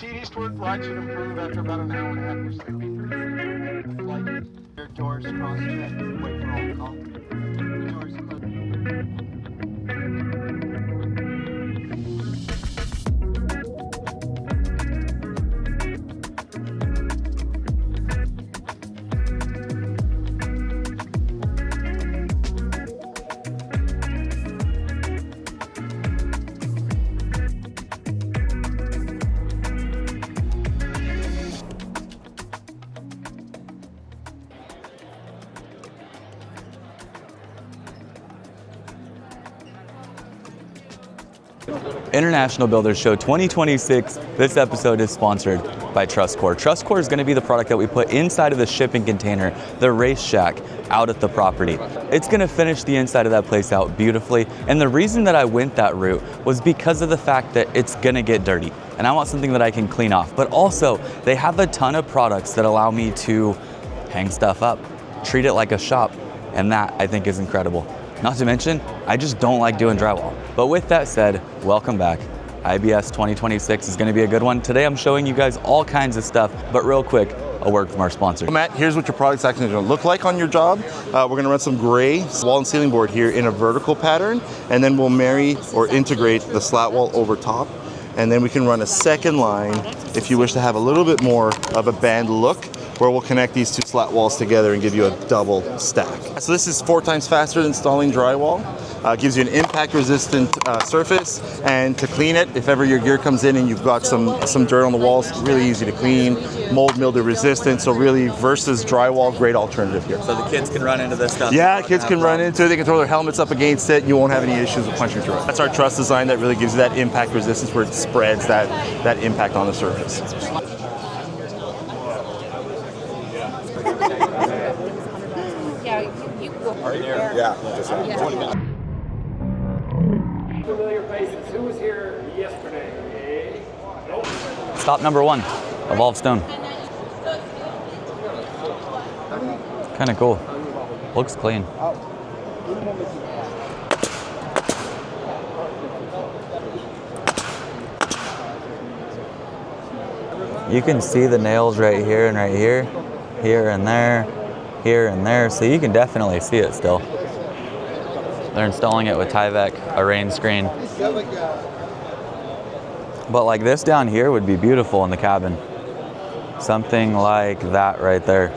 East work light should improve after about an hour and a half or so. Like your doors cross check, wait for all call. Doors closed. International Builders Show 2026. This episode is sponsored by TrussCore. TrussCore is going to be the product that we put inside of the shipping container, the race shack, out at the property. It's going to finish the inside of that place out beautifully. And the reason that I went that route was because of the fact that it's going to get dirty. And I want something that I can clean off. But also, they have a ton of products that allow me to hang stuff up, treat it like a shop. And that, I think, is incredible. Not to mention, I just don't like doing drywall. But with that said, welcome back. IBS 2026 is going to be a good one. Today I'm showing you guys all kinds of stuff, but real quick, a word from our sponsor. Matt, here's what your product's actually going to look like on your job. We're going to run some gray wall and ceiling board here in a vertical pattern, and then we'll marry or integrate the slat wall over top. And then we can run a second line if you wish to have a little bit more of a band look, where we'll connect these two slat walls together and give you a double stack. So this is 4 times faster than installing drywall. Gives you an impact resistant surface, and to clean it, if ever your gear comes in and you've got some dirt on the walls, really easy to clean, mold mildew resistant, so really versus drywall, great alternative here. So the kids can run into this stuff? Yeah, kids can run into it, they can throw their helmets up against it, you won't have any issues with punching through it. That's our truss design that really gives you that impact resistance where it spreads that impact on the surface. Familiar faces. Who was here yesterday? Nope. Stop number 1, Evolved Stone. Kind of cool. Looks clean. You can see the nails right here and right here, here and there, here and there, so you can definitely see it still. They're installing it with Tyvek, a rain screen. But like this down here would be beautiful in the cabin. Something like that right there.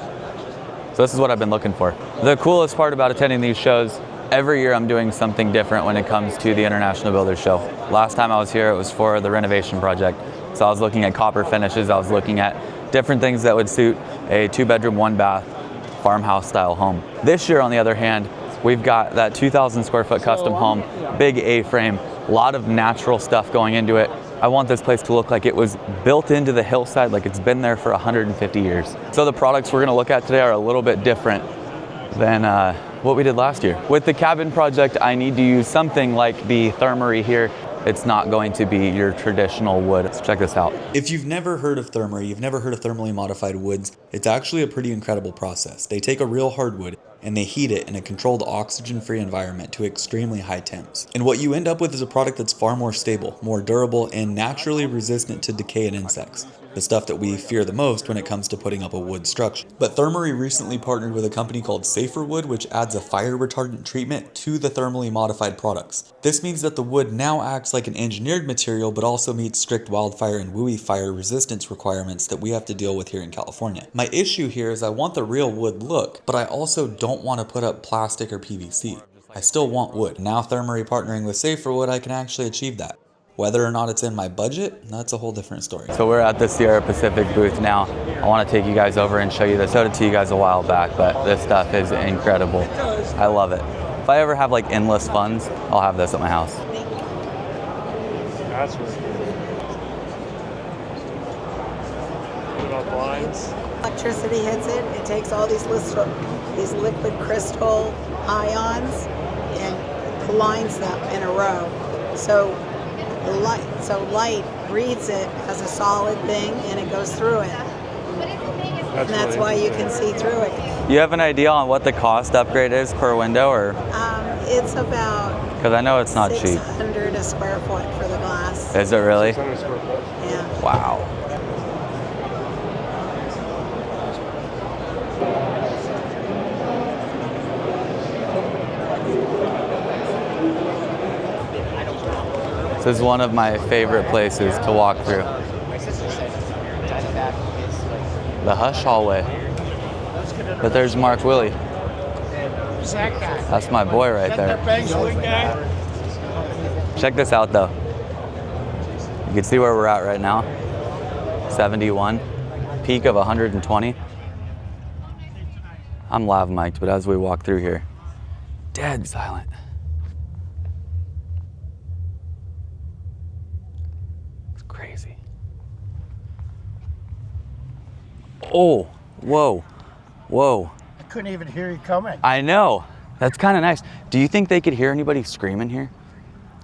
So this is what I've been looking for. The coolest part about attending these shows, every year I'm doing something different when it comes to the International Builders Show. Last time I was here, it was for the renovation project. So I was looking at copper finishes, I was looking at different things that would suit a 2-bedroom, 1-bath, farmhouse style home. This year, on the other hand, we've got that 2,000 square foot custom home, big A-frame, a lot of natural stuff going into it. I want this place to look like it was built into the hillside, like it's been there for 150 years. So the products we're gonna look at today are a little bit different than what we did last year. With the cabin project, I need to use something like the Thermery here. It's not going to be your traditional wood. Let's check this out. If you've never heard of Thermery, you've never heard of thermally modified woods, it's actually a pretty incredible process. They take a real hardwood and they heat it in a controlled oxygen-free environment to extremely high temps. And what you end up with is a product that's far more stable, more durable, and naturally resistant to decay and insects. The stuff that we fear the most when it comes to putting up a wood structure. But Thermery recently partnered with a company called Safer Wood, which adds a fire retardant treatment to the thermally modified products. This means that the wood now acts like an engineered material, but also meets strict wildfire and WUI fire resistance requirements that we have to deal with here in California. My issue here is I want the real wood look, but I also don't want to put up plastic or PVC. I still want wood. Now Thermery partnering with Safer Wood, I can actually achieve that. Whether or not it's in my budget, that's a whole different story. So we're at the Sierra Pacific booth now. I want to take you guys over and show you this. I showed it to you guys a while back, but this stuff is incredible. I love it. If I ever have like endless funds, I'll have this at my house. That's really cool. What about blinds? Electricity hits it. It takes all these liquid crystal ions and lines them in a row. So light reads it as a solid thing and it goes through it. And that's why you can see through it. You have an idea on what the cost upgrade is per window, or? It's about, because I know it's not cheap. $600 a square foot for the glass. Is it really? 600 square foot. Yeah. Wow. This is one of my favorite places to walk through. The Hush hallway. But there's Mark Willie. That's my boy right there. Check this out though. You can see where we're at right now. 71, peak of 120. I'm lav mic'd, but as we walk through here, dead silent. It's crazy. Oh, whoa, whoa. I couldn't even hear you coming. I know. That's kind of nice. Do you think they could hear anybody screaming here?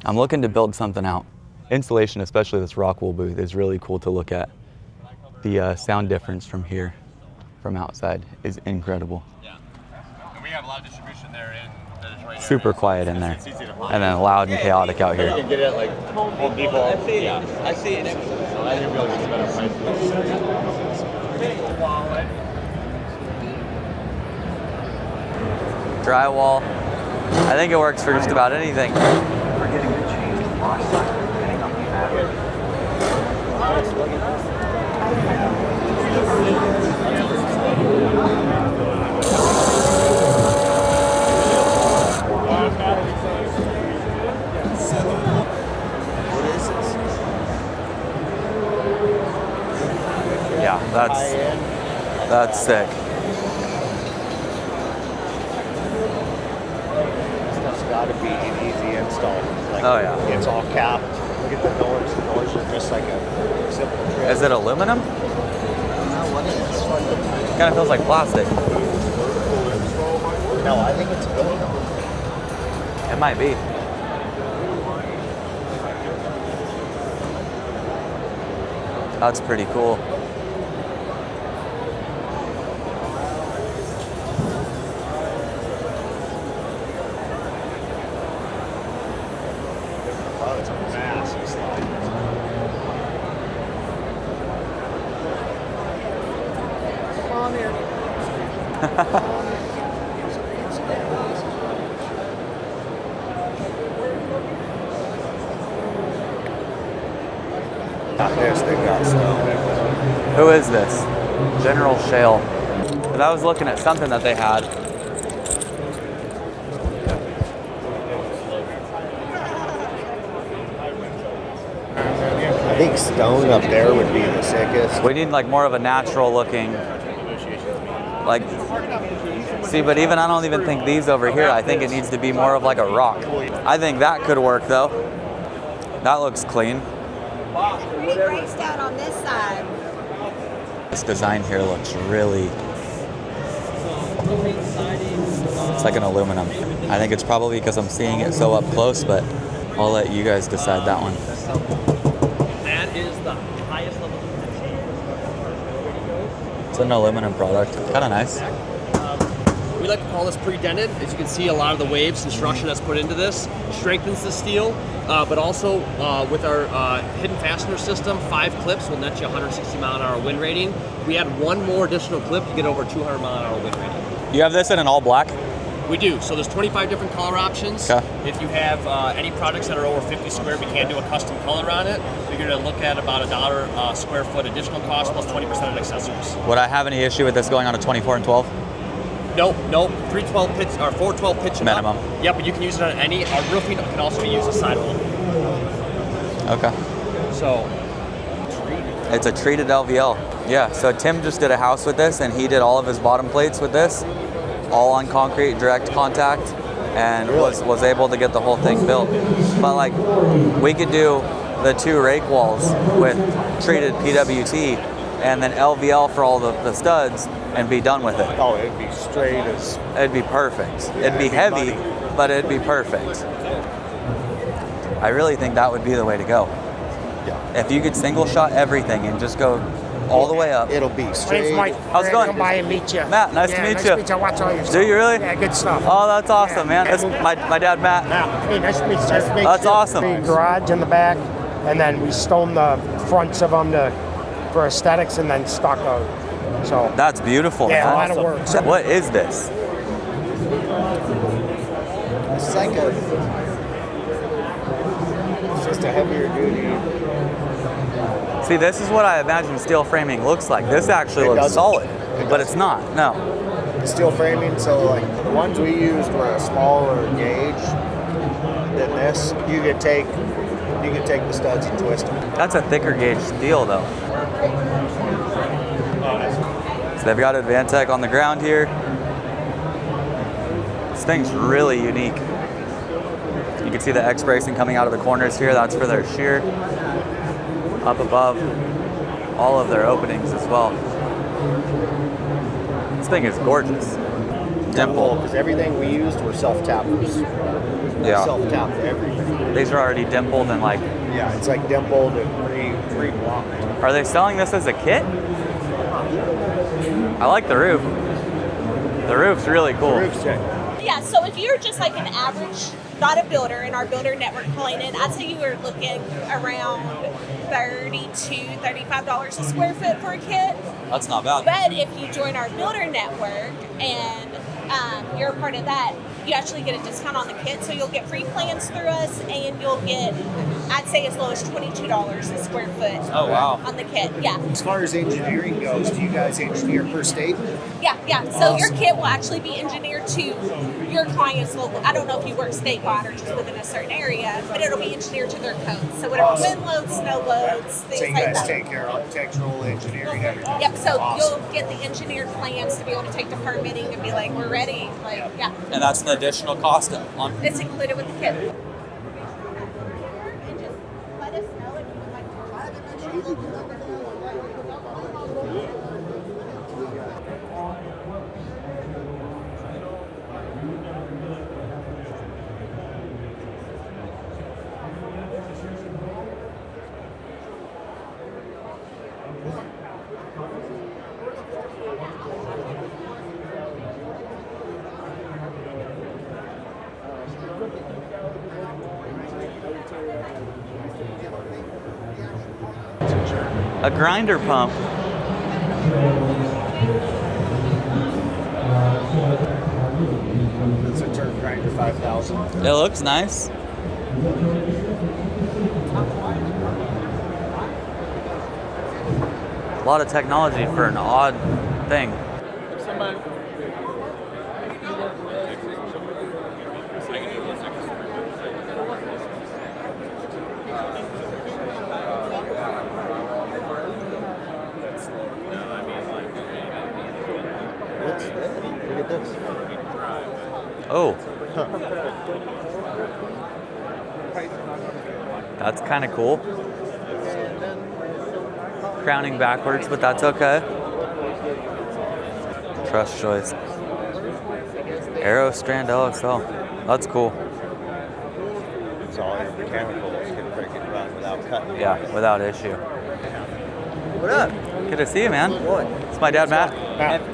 I'm looking to build something out. Insulation, especially this rock wool booth, is really cool to look at. The sound difference from here, from outside, is incredible. Yeah. And we have a lot of distribution there in the Detroit Super area, quiet in there. And then loud and chaotic out You here. can get it like Home Depot. I see it. I see it. So I didn't realize it's a better price. Drywall. I think it works for just about anything. Forgetting to change the wash cycle depending on the fabric. Yeah, that's sick. Stuff's got to be an easy install. Like, Oh, yeah. It's all capped. Look at the doors. The doors are just like a simple trim. Is it aluminum? What is this? Kind of feels like plastic. No, I think it's aluminum. It might be. That's pretty cool. Oh, it's a massive slide. Not this, they've got stuff. Who is this? General Shale. 'Cause I was looking at something that they had. I think stone up there would be the sickest. We need like more of a natural looking, like, see, but even I don't even think these over here, I think it needs to be more of like a rock. I think that could work though. That looks clean. It breaks down on this side. This design here looks really, it's like an aluminum. I think it's probably because I'm seeing it so up close, but I'll let you guys decide that one. That is the highest level. It's an aluminum product, kind of nice. We like to call this pre-dented. As you can see, a lot of the waves construction that's put into this strengthens the steel, but also with our hidden fastener system, 5 clips will net you 160 mile an hour wind rating. We add one more additional clip to get over 200 mile an hour wind rating. You have this in an all black? We do. So there's 25 different color options. Okay. If you have any projects that are over 50 square, we can do a custom color on it. You're going to look at about $1 square foot additional cost plus 20% of accessories. Would I have any issue with this going on a 24 and 12? Nope. 312 pitch or 412 pitch and Minimum. up. Yeah, but you can use it on any. Our roofing can also be used as sidewall. Okay. So It's a treated LVL. Yeah, so Tim just did a house with this and he did all of his bottom plates with this, all on concrete, direct contact, and was able to get the whole thing built. But like, we could do the 2 rake walls with treated PWT and then LVL for all the studs and be done with it. Oh, it'd be straight as. It'd be perfect. It'd be heavy, but it'd be perfect. I really think that would be the way to go. Yeah. If you could single shot everything and just go all the way up. It'll be straight. Name's Mike. How's it going? Come by and meet you. Matt, nice to meet nice you. to meet you. I watch all your stuff. Do you really? Yeah, good stuff. Oh, that's awesome, man. That's my dad, Matt. Hey, nice to meet you. Nice to meet you. That's awesome. Big garage in the back, and then we stone the fronts of them for aesthetics, and then stucco. So That's beautiful, yeah, man. a lot of work. So, What is this? It's like a. just a heavier duty. See, this is what I imagine steel framing looks like. This actually It looks doesn't. solid, It but doesn't. it's not. No. Steel framing, so like the ones we used were a smaller gauge than this. You could take the studs and twist them. That's a thicker gauge steel, though. So they've got Advantech on the ground here. This thing's really unique. You can see the X-bracing coming out of the corners here. That's for their shear. Up above, all of their openings as well. This thing is gorgeous. Dimple. Because everything we used were self-tappers. Yeah. Self-tapped everything. These are already dimpled and like. Yeah, it's like dimpled and pre-blocked. Are they selling this as a kit? I like the roof. The roof's really cool. The roof's sick. Yeah, so if you're just like an average, not a builder, in our builder network calling in, I'd say you were looking around $32, $35 a square foot for a kit. That's not bad. But if you join our builder network and you're a part of that, you actually get a discount on the kit. So you'll get free plans through us, and you'll get, I'd say, as low as $22 a square foot. Oh, wow. On the kit, yeah. As far as engineering goes, do you guys engineer per state? Yeah. So your kit will actually be engineered to your client's local. I don't know if you work statewide or just live in a certain area, but it'll be engineered to their codes. So whatever wind loads, snow loads, things So you like guys that. take care of architectural engineering, everything. Yep. So Awesome. you'll get the engineered plans to be able to take to permitting and be like, we're ready. Like, yeah. And that's an additional cost on. It's included with the kit. A grinder pump. It's a turn grinder 5000. It looks nice. A lot of technology for an odd thing. Look at this. Oh. That's kind of cool. Crowning backwards, but that's okay. Truss joist. Aero strand LXL. That's cool. It's all your mechanicals can freaking run without cutting. Yeah, without issue. What up? Good to see you, man. What? It's my dad, Matt.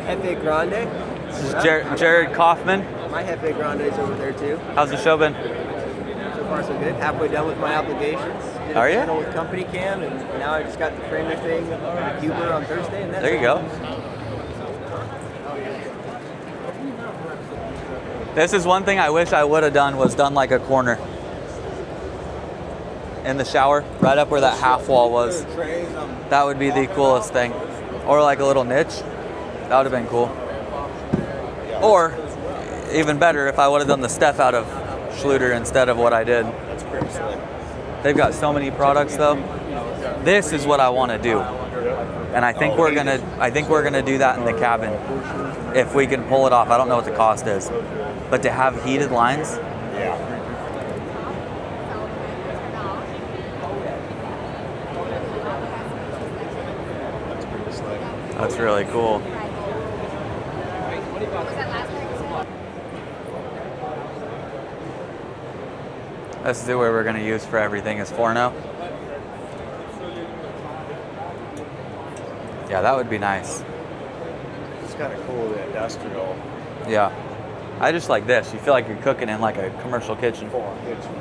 Hefe Grande. This is Jared Kaufman. My Hefe Grande's over there too. How's the show been? So far so good. Halfway done with my applications. Did Are a you? panel with Company Cam, and now I just got the framer thing with Huber on Thursday, and that's There you go. This is one thing I wish I would have done, was done like a corner in the shower, right up where that half wall was. That would be the coolest thing. Or like a little niche. That would have been cool. Or even better if I would have done the step out of Schluter instead of what I did. That's pretty slick. They've got so many products though. This is what I want to do. And I think we're gonna do that in the cabin if we can pull it off. I don't know what the cost is. But to have heated lines, Yeah. That's pretty slick. that's really cool. This is where we're gonna use for everything is Forno. Yeah, that would be nice. It's kind of cool, the industrial Yeah. I just like this. You feel like you're cooking in like a commercial kitchen. form kitchen.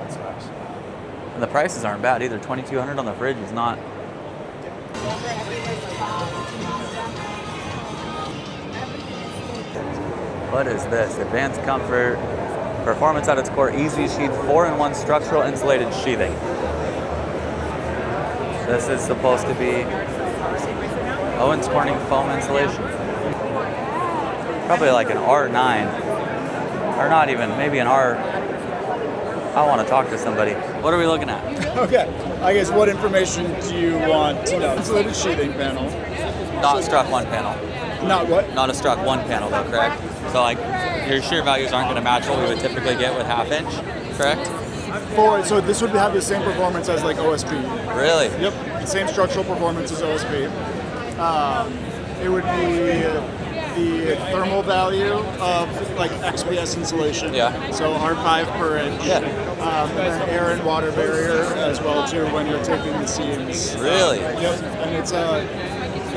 That's nice. And the prices aren't bad either. $2,200 on the fridge is not. What is this? Advanced comfort, Performance at its core, easy sheath 4-in-1 structural insulated sheathing. This is supposed to be Owens Corning foam insulation. Probably like an R9, or not even, maybe an R. I want to talk to somebody. What are we looking at? Okay, I guess what information do you want to know? Insulated sheathing panel. Not struck one panel. Not what? Not a struck one panel though, correct? So like your shear values aren't going to match what we would typically get with half-inch, correct? So this would have the same performance as like OSB. Really? Yep, same structural performance as OSB. It would be the thermal value of like XPS insulation. Yeah. So R5 per inch. Yeah. And then air and water barrier as well too when you're taping the seams. Really? Yep. And it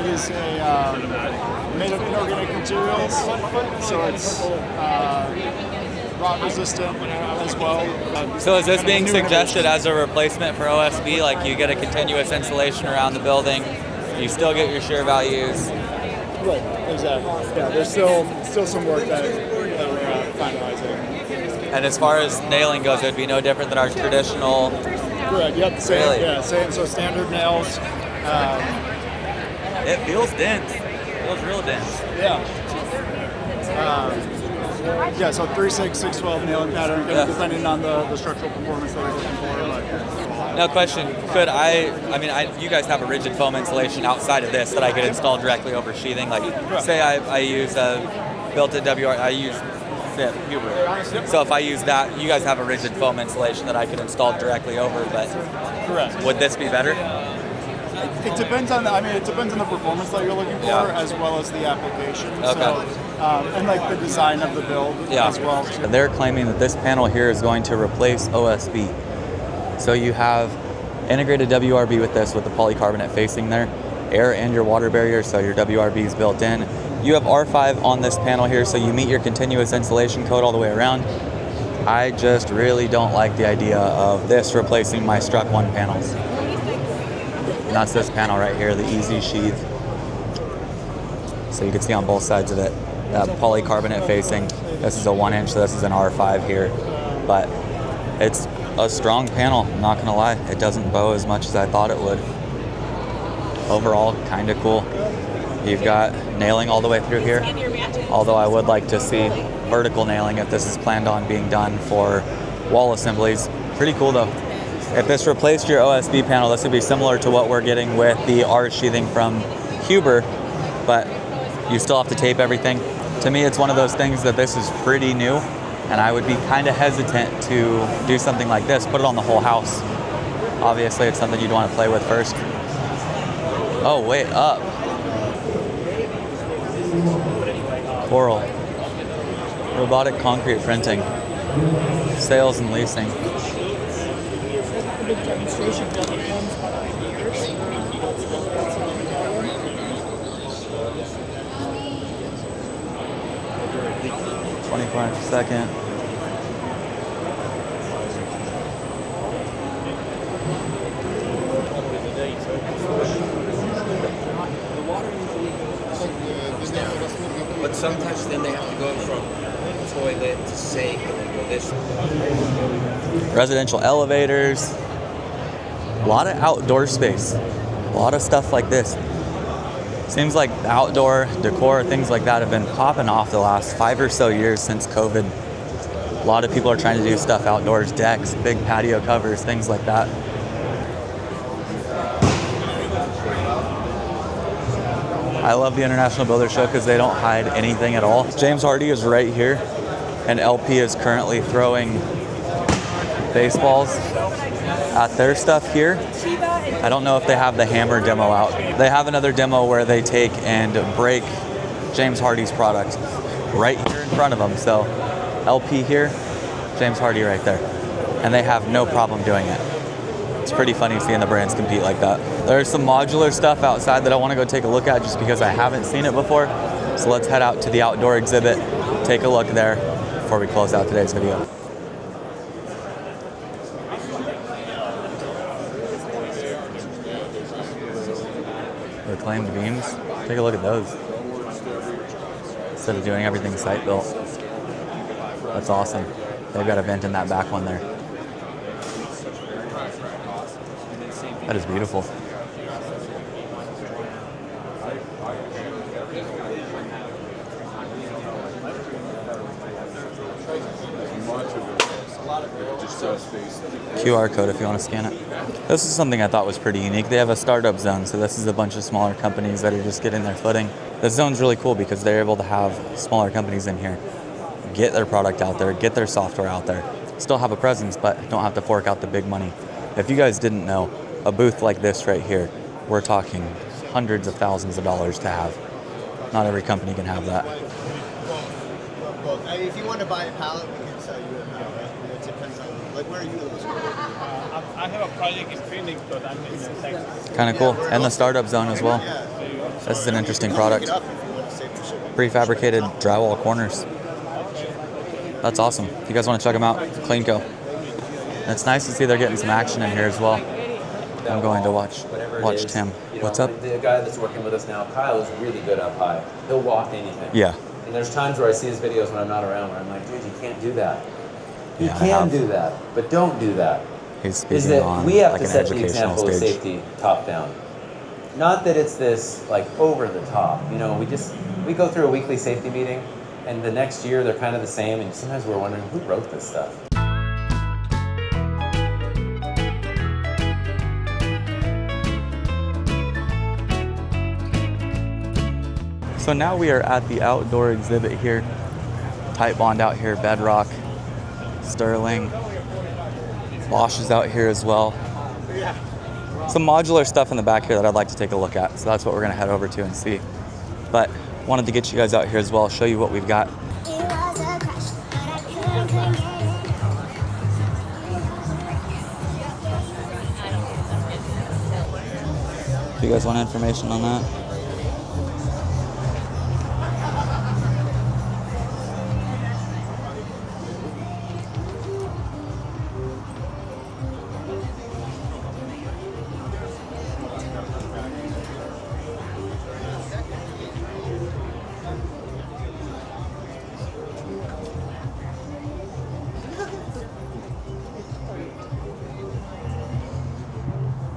is made of inorganic materials, so it's rot resistant as well. So is this being suggested as a replacement for OSB? Like you get a continuous insulation around the building, you still get your shear values. Right, exactly. Yeah, there's still some work that we're finalizing. And as far as nailing goes, it would be no different than our traditional. Correct. Yep. Same. Really? Yeah. Same. So standard nails. It feels dense. It feels real dense. Yeah. Yeah. So 3/6, 6/12 nailing pattern, depending on the structural performance that you're looking for. No question. Could you guys have a rigid foam insulation outside of this that I could install directly over sheathing? Like, say I use a built-in I use Huber. So if I use that, you guys have a rigid foam insulation that I could install directly over, but correct. Would this be better? It depends on it depends on the performance that you're looking for, as well as the application. Okay. So, and like the design of the build as well too. They're claiming that this panel here is going to replace OSB. So you have integrated WRB with this, with the polycarbonate facing there, air and your water barrier, so your WRB is built in. You have R5 on this panel here, so you meet your continuous insulation code all the way around. I just really don't like the idea of this replacing my struck one panels. And that's this panel right here, the easy sheath. So you can see on both sides of it, that polycarbonate facing. This is a 1-inch, so this is an R5 here. But it's a strong panel, I'm not gonna lie. It doesn't bow as much as I thought it would. Overall, kind of cool. You've got nailing all the way through here, although I would like to see vertical nailing if this is planned on being done for wall assemblies. Pretty cool though. If this replaced your OSB panel, this would be similar to what we're getting with the R sheathing from Huber, but you still have to tape everything. To me, it's one of those things that this is pretty new, and I would be kind of hesitant to do something like this, put it on the whole house. Obviously, it's something you'd want to play with first. Oh, wait, up. Coral. Robotic concrete printing. Sales and leasing. Big demonstration building homes about 3 years. 24 inch a second. But sometimes then they have to go from toilet to sink and then go this way. Residential elevators. A lot of outdoor space. A lot of stuff like this. Seems like outdoor decor, things like that have been popping off the last 5 or so years since COVID. A lot of people are trying to do stuff outdoors, decks, big patio covers, things like that. I love the International Builder Show because they don't hide anything at all. James Hardie is right here, and LP is currently throwing baseballs at their stuff here. I don't know if they have the hammer demo out. They have another demo where they take and break James Hardie's product right here in front of them. So LP here, James Hardie right there. And they have no problem doing it. It's pretty funny seeing the brands compete like that. There's some modular stuff outside that I want to go take a look at just because I haven't seen it before. So let's head out to the outdoor exhibit, take a look there before we close out today's video. Reclaimed beams, take a look at those. Instead of doing everything site built. That's awesome. They've got a vent in that back one there. That is beautiful. QR code if you want to scan it. This is something I thought was pretty unique. They have a startup zone, so this is a bunch of smaller companies that are just getting their footing. This zone's really cool because they're able to have smaller companies in here get their product out there, get their software out there, still have a presence, but don't have to fork out the big money. If you guys didn't know, a booth like this right here, we're talking hundreds of thousands of dollars to have. Not every company can have that. Well, if you want to buy a pallet, we can sell you a pallet. It depends on, like, where are you located? I have a project in Phoenix, but I'm in Texas. Kind of cool. And the startup zone as well. This is an interesting product. Prefabricated drywall corners. That's awesome. If you guys want to check them out, Cleanco. And it's nice to see they're getting some action in here as well. I'm going to watch Tim. What's up? The guy that's working with us now, Kyle, is really good up high. He'll walk anything. Yeah. And there's times where I see his videos when I'm not around where I'm like, dude, you can't do that. You Yeah, can do that, but don't do that. He's speaking Is that on we have like to an set the educational example of stage. safety top down. Not that it's this like over the top. You know, we go through a weekly safety meeting, and the next year they're kind of the same, and sometimes we're wondering who wrote this stuff. So now we are at the outdoor exhibit here. Tight bond out here, bedrock, sterling. Bosch is out here as well. Some modular stuff in the back here that I'd like to take a look at. So that's what we're gonna head over to and see. But wanted to get you guys out here as well, show you what we've got. Do you guys want information on that?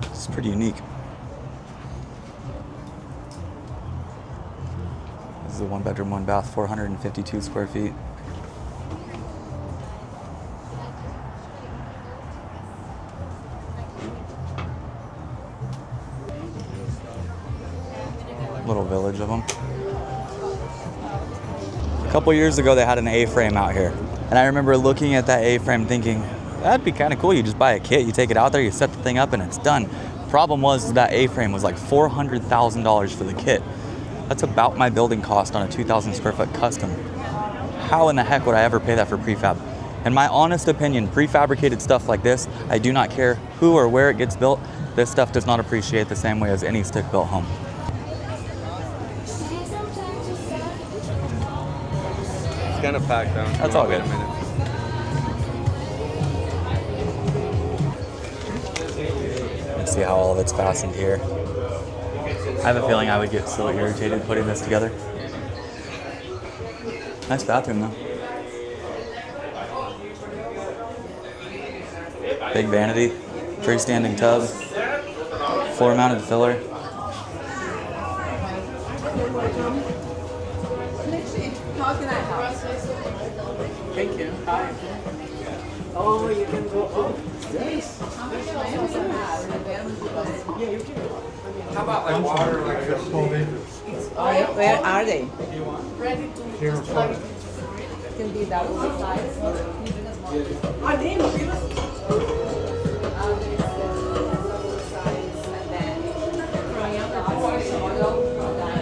It's pretty unique. This is a 1-bedroom, 1-bath, 452 square feet. Little village of them. A couple years ago, they had an A-frame out here. And I remember looking at that A-frame thinking, that'd be kind of cool. You just buy a kit, you take it out there, you set the thing up, and it's done. Problem was that A-frame was like $400,000 for the kit. That's about my building cost on a 2,000 square foot custom. How in the heck would I ever pay that for prefab? In my honest opinion, prefabricated stuff like this, I do not care who or where it gets built. This stuff does not appreciate the same way as any stick-built home. It's kind of packed down. That's all good. Let's see how all of it's fastened here. I have a feeling I would get so irritated putting this together. Nice bathroom though. Big vanity, freestanding tub, floor mounted filler. How can I help? Thank you. Hi. Oh, you can go upstairs. Yeah, you can. How about like water, like just where are they? Ready to like, can be double size. Are they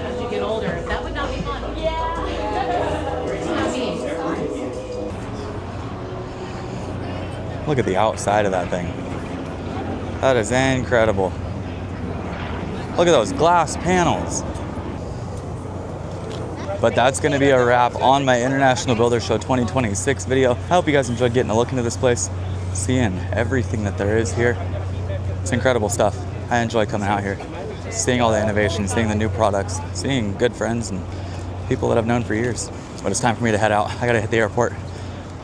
As you get older, that would not be fun. Yeah. Look at the outside of that thing. That is incredible. Look at those glass panels. But that's gonna be a wrap on my International Builder Show 2026 video. I hope you guys enjoyed getting a look into this place, seeing everything that there is here. It's incredible stuff. I enjoy coming out here, seeing all the innovations, seeing the new products, seeing good friends and people that I've known for years. But it's time for me to head out. I gotta hit the airport.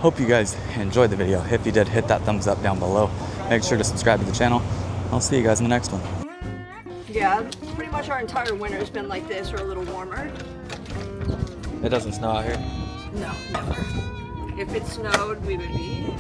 Hope you guys enjoyed the video. If you did, hit that thumbs up down below. Make sure to subscribe to the channel. I'll see you guys in the next one. Yeah, pretty much our entire winter has been like this or a little warmer. It doesn't snow out here? No, never. If it snowed, we would be.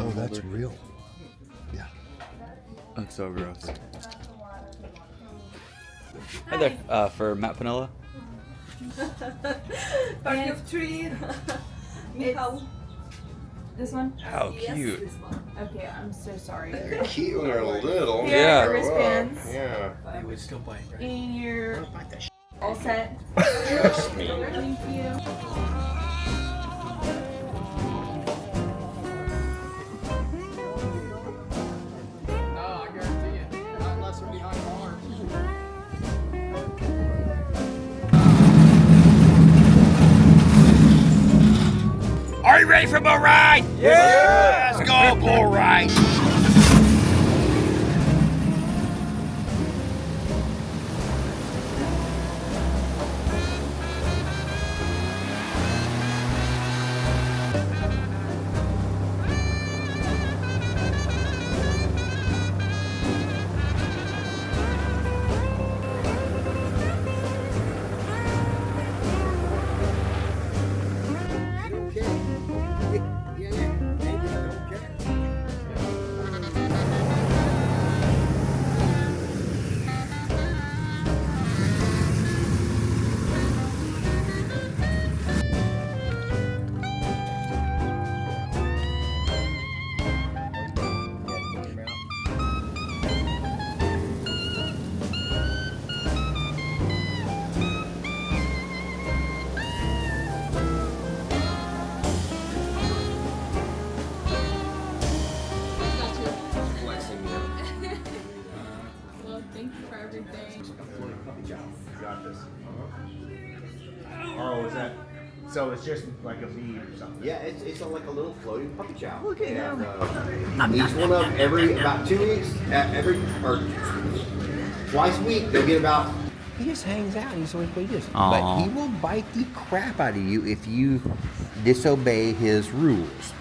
Oh, that's real. Yeah. That's so gross. Hi there, for Matt Panella. Party of three. This one? How cute. This one. Okay, I'm so sorry. They're cute when they're little. Here Yeah. are your wristbands. Yeah. I would still buy it. And you're all set. Trust me. Thank you. No, I guarantee you. Not unless they're behind bars. Are you ready for a bull ride? Yeah! Let's go, bull ride. Well, thank you for everything. Got this. Oh, is that? So it's just like a bead or something? Yeah, it's like a little floating puppy chow. Look at him. Each one of them every about 2 weeks, or twice a week, they'll get about. He just hangs out. He's always what he does. But Aw. he will bite the crap out of you if you disobey his rules.